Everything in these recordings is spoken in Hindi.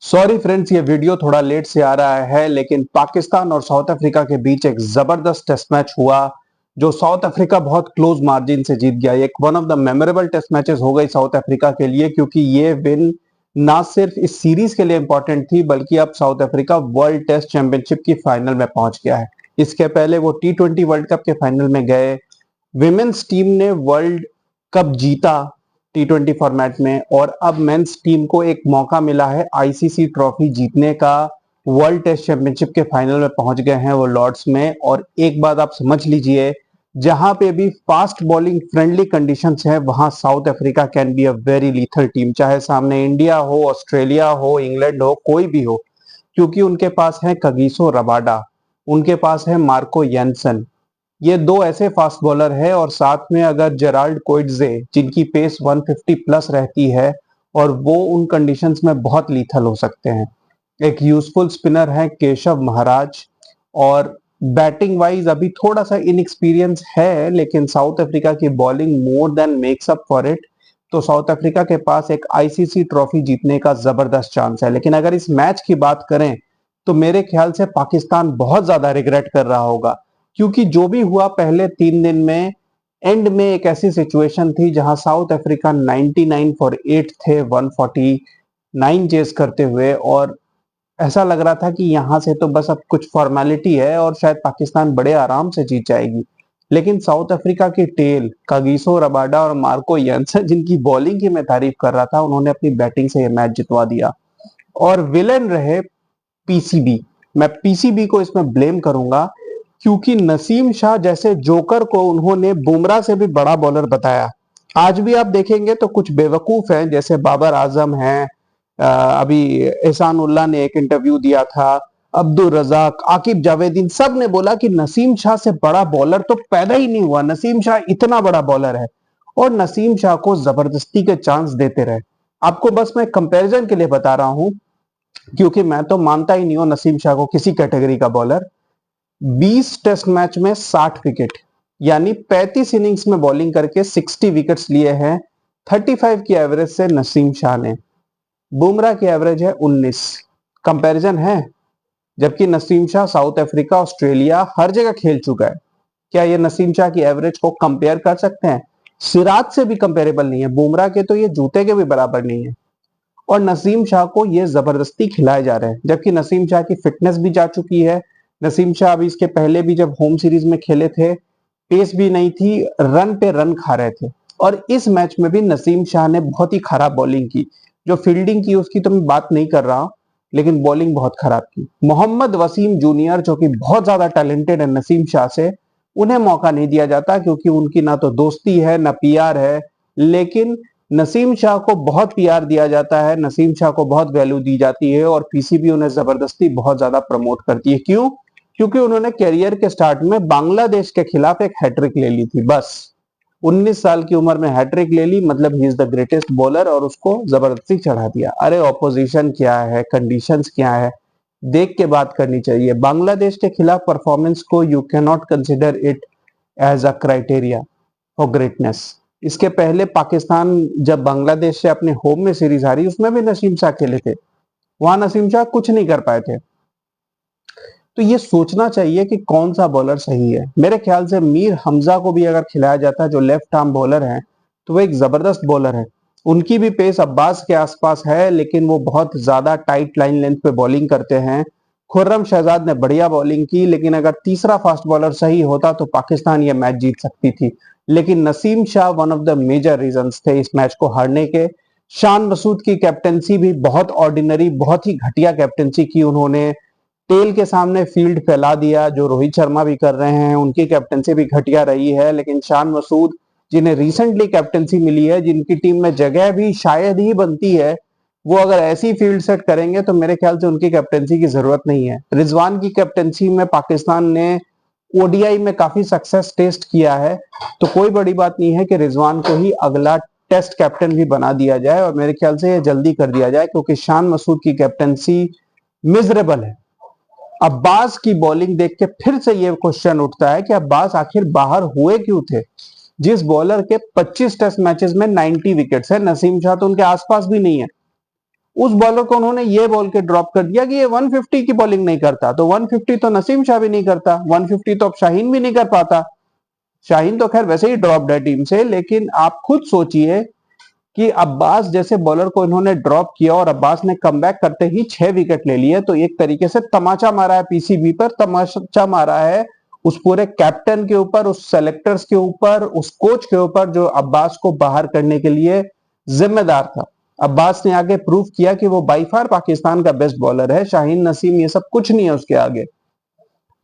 सॉरी फ्रेंड्स, ये वीडियो थोड़ा लेट से आ रहा है, लेकिन पाकिस्तान और साउथ अफ्रीका के बीच एक जबरदस्त टेस्ट मैच हुआ जो साउथ अफ्रीका बहुत क्लोज मार्जिन से जीत गया। एक one of the memorable test matches हो गई साउथ अफ्रीका के लिए, क्योंकि ये विन ना सिर्फ इस सीरीज के लिए इंपॉर्टेंट थी, बल्कि अब South Africa World Test Championship की फाइनल में पहुंच गया है। इसके पहले वो T20 वर्ल्ड कप के फाइनल में गए। विमेन्स टीम ने वर्ल्ड कप जीता T20 फॉर्मेट में, और अब मेंस टीम को एक मौका मिला है आईसीसी ट्रॉफी जीतने का। वर्ल्ड टेस्ट चैंपियनशिप के फाइनल में पहुंच गए हैं वो लॉर्ड्स में। और एक बात आप समझ लीजिए, जहां पे भी फास्ट बॉलिंग फ्रेंडली कंडीशंस है, वहां south Africa can be a very lethal team, चाहे सामने इंडिया हो, ऑस्ट्रेलिया हो, इंग्लैंड हो, कोई भी हो। क्योंकि उनके पास है कगिसो रबाडा, उनके पास है मार्को येंसन। ये दो ऐसे फास्ट बॉलर है, और साथ में अगर जेराल्ड कोइट्जे, जिनकी पेस 150 प्लस रहती है, और वो उन कंडीशंस में बहुत लीथल हो सकते हैं। एक यूजफुल स्पिनर है केशव महाराज। और बैटिंग वाइज अभी थोड़ा सा इनएक्सपीरियंस है, लेकिन साउथ अफ्रीका की bowling more than makes up for it. तो साउथ अफ्रीका के पास एक आईसीसी ट्रॉफी जीतने का जबरदस्त चांस है। लेकिन अगर इस मैच की बात करें, तो मेरे ख्याल से पाकिस्तान बहुत ज्यादा रिग्रेट कर रहा होगा, क्योंकि जो भी हुआ पहले 3 दिन में, एंड में एक ऐसी सिचुएशन थी जहां साउथ अफ्रीका 99 फॉर 8 थे, 149 चेस करते हुए, और ऐसा लग रहा था कि यहां से तो बस अब कुछ फॉर्मेलिटी है और शायद पाकिस्तान बड़े आराम से जीत जाएगी। लेकिन साउथ अफ्रीका की टेल कागिसो रबाडा और मार्को यंसन, जिनकी बॉलिंग की मैं तारीफ कर रहा था, उन्होंने अपनी बैटिंग से यह मैच जितवा दिया। और विलेन रहे पीसीबी। मैं पीसीबी को इसमें ब्लेम करूंगा, क्योंकि नसीम शाह जैसे जोकर को उन्होंने बुमराह से भी बड़ा बॉलर बताया। आज भी आप देखेंगे तो कुछ बेवकूफ हैं, जैसे बाबर आजम हैं, अभी एहसान उल्लाह ने एक इंटरव्यू दिया था, अब्दुल रजाक, आकिब जावेदीन, सब ने बोला कि नसीम शाह से बड़ा बॉलर तो पैदा ही नहीं हुआ, नसीम शाह इतना बड़ा बॉलर है। और नसीम शाह को जबरदस्ती के चांस देते रहे। आपको बस मैं कंपैरिजन के लिए बता रहा हूं, क्योंकि मैं तो मानता ही नहीं हूं नसीम शाह को किसी कैटेगरी का बॉलर। 20 टेस्ट मैच में 60 विकेट, यानी 35 इनिंग्स में बॉलिंग करके 60 विकेट्स लिए हैं। 35 की एवरेज से नसीम शाह ने। बुमराह की एवरेज है 19। कंपैरिजन है। जबकि Naseem Shah South Africa, Australia, हर जगह खेल चुका है। क्या ये नसीम शाह की एवरेज को कंपेयर कर सकते हैं? सिराज से भी कंपेरेबल नहीं है। बुमराह के तो ये जूते के भी बराबर नहीं है। और नसीम शाह को ये जबरदस्ती खिलाए जा रहे हैं, जबकि नसीम शाह की फिटनेस भी जा चुकी है। नसीम शाह अभी इसके पहले भी जब होम सीरीज में खेले थे, पेस भी नहीं थी, रन पे रन खा रहे थे। और इस मैच में भी नसीम शाह ने बहुत ही खराब बॉलिंग की। जो फील्डिंग की उसकी तो मैं बात नहीं कर रहा, लेकिन बॉलिंग बहुत खराब की। मोहम्मद वसीम जूनियर, जो कि बहुत ज्यादा टैलेंटेड है नसीम शाह से, उन्हें मौका नहीं दिया जाता, क्योंकि उनकी ना तो दोस्ती है ना पीआर है। लेकिन नसीम शाह को बहुत पीआर दिया जाता है, नसीम शाह को बहुत वैल्यू दी जाती है, और पीसीबी उन्हें जबरदस्ती बहुत ज्यादा प्रमोट करती है। क्यों? क्योंकि उन्होंने करियर के स्टार्ट में बांग्लादेश के खिलाफ एक हैट्रिक ले ली थी। बस 19 साल की उम्र में हैट्रिक ले ली, मतलब he is the greatest bowler, और उसको जबरदस्ती चढ़ा दिया। अरे ऑपोजिशन क्या है, कंडीशंस क्या है, देख के बात करनी चाहिए। बांग्लादेश के खिलाफ परफॉर्मेंस को you cannot consider it as a criteria for greatness. इसके पहले पाकिस्तान जब बांग्लादेश से अपने होम में सीरीज हारी, उसमें भी नसीम शाह खेले थे, वहां नसीम शाह कुछ नहीं कर पाए थे। तो ये सोचना चाहिए कि कौन सा बॉलर सही है। मेरे ख्याल से मीर हमजा को भी अगर खिलाया जाता, जो लेफ्ट आर्म बॉलर है, तो वो एक जबरदस्त बॉलर है। उनकी भी पेस अब्बास के आसपास है, लेकिन वो बहुत ज्यादा टाइट लाइन लेंथ पे बॉलिंग करते हैं। खुर्रम शहजाद ने बढ़िया बॉलिंग की, लेकिन अगर तीसरा फास्ट बॉलर सही होता तो पाकिस्तान ये मैच जीत सकती थी। लेकिन Naseem Shah one of the major reasons थे इस मैच को हारने के। शान मसूद की कैप्टनसी भी बहुत ऑर्डिनरी, बहुत ही घटिया कैप्टनसी की उन्होंने। टेल के सामने फील्ड फैला दिया, जो रोहित शर्मा भी कर रहे हैं। उनकी कैप्टनसी भी घटिया रही है। लेकिन शान मसूद, जिन्हें रिसेंटली कैप्टनसी मिली है, जिनकी टीम में जगह भी शायद ही बनती है, वो अगर ऐसी फील्ड सेट करेंगे तो मेरे ख्याल से उनकी कैप्टनसी की जरूरत नहीं है। रिजवान की कैप्टनसी में पाकिस्तान ने ओडीआई में काफी सक्सेस टेस्ट किया है, तो कोई बड़ी बात नहीं है कि रिजवान को ही अगला टेस्ट कैप्टन भी बना दिया जाए। और मेरे ख्याल से ये जल्दी कर दिया जाए, क्योंकि शान मसूद की कैप्टनसी मिजरेबल है। अब्बास की बॉलिंग देख के फिर से ये क्वेश्चन उठता है कि अब्बास आखिर बाहर हुए क्यों थे, जिस बॉलर के 25 टेस्ट मैचेस में 90 विकेट्स है। नसीम शाह तो उनके आसपास भी नहीं है। उस बॉलर को उन्होंने ये बोल के ड्रॉप कर दिया कि ये 150 की बॉलिंग नहीं करता। तो 150 तो नसीम शाह भी नहीं करता, 150 तो अब शाहीन भी नहीं कर पाता। शाहीन तो खैर वैसे ही ड्रॉप्ड है टीम से, लेकिन आप खुद सोचिए कि अब्बास जैसे बॉलर को इन्होंने ड्रॉप किया और अब्बास ने कमबैक करते ही 6 विकेट ले लिए। तो एक तरीके से तमाचा मारा है पीसीबी पर, तमाचा मारा है उस पूरे कैप्टन के ऊपर, उस सेलेक्टर्स के ऊपर, उस कोच के ऊपर जो अब्बास को बाहर करने के लिए जिम्मेदार था। अब्बास ने आगे प्रूव किया कि वो बाई फार पाकिस्तान का बेस्ट बॉलर है। शाहीन नसीम ये सब कुछ नहीं है उसके आगे।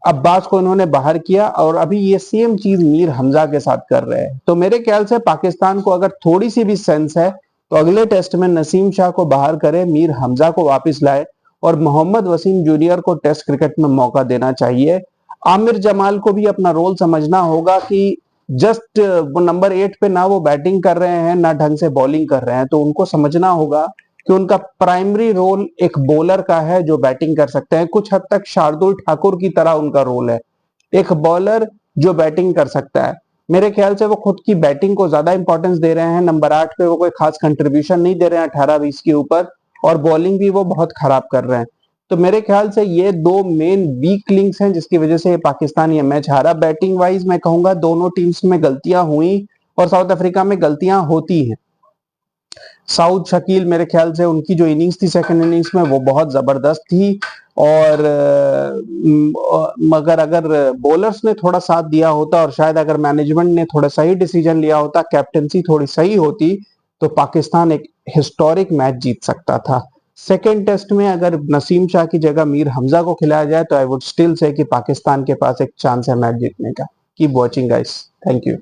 अब्बास को इन्होंने बाहर किया और अभी ये सेम चीज मीर हमजा के साथ कर रहे हैं। तो मेरे ख्याल से पाकिस्तान को अगर थोड़ी सी भी सेंस है तो अगले टेस्ट में नसीम शाह को बाहर करे, मीर हमजा को वापस लाए और मोहम्मद वसीम जूनियर को टेस्ट क्रिकेट में मौका देना चाहिए। आमिर जमाल को भी अपना रोल समझना होगा कि जस्ट नंबर 8 पे ना वो बैटिंग कर रहे हैं ना ढंग से बॉलिंग कर रहे हैं। तो उनको समझना होगा कि उनका प्राइमरी रोल एक बॉलर का है जो बैटिंग कर सकते हैं। कुछ हद तक शार्दुल ठाकुर की तरह उनका रोल है, एक बॉलर जो बैटिंग कर सकता है। मेरे ख्याल से वो खुद की बैटिंग को ज्यादा इंपॉर्टेंस दे रहे हैं। नंबर 8 पे वो कोई खास कंट्रीब्यूशन नहीं दे रहे हैं 18-20 के ऊपर, और बॉलिंग भी वो बहुत खराब कर रहे हैं। तो मेरे ख्याल से ये दो मेन वीक लिंक्स हैं जिसकी वजह से पाकिस्तान ये मैच हारा। बैटिंग वाइज मैं कहूंगा दोनों टीम्स में गलतियां हुई और साउथ अफ्रीका में गलतियां होती हैं। साउथ शकील मेरे ख्याल से उनकी जो इनिंग्स थी सेकंड इनिंग्स में वो बहुत जबरदस्त थी, और मगर अगर बॉलर्स ने थोड़ा साथ दिया होता और शायद अगर मैनेजमेंट ने थोड़ा सही डिसीजन लिया होता, कैप्टनसी थोड़ी सही होती, तो पाकिस्तान एक हिस्टोरिक मैच जीत सकता था। सेकेंड टेस्ट में अगर नसीम शाह की जगह मीर हमजा को खिलाया जाए तो आई वुड स्टिल से कि पाकिस्तान के पास एक चांस है मैच जीतने का। Keep watching guys, thank you.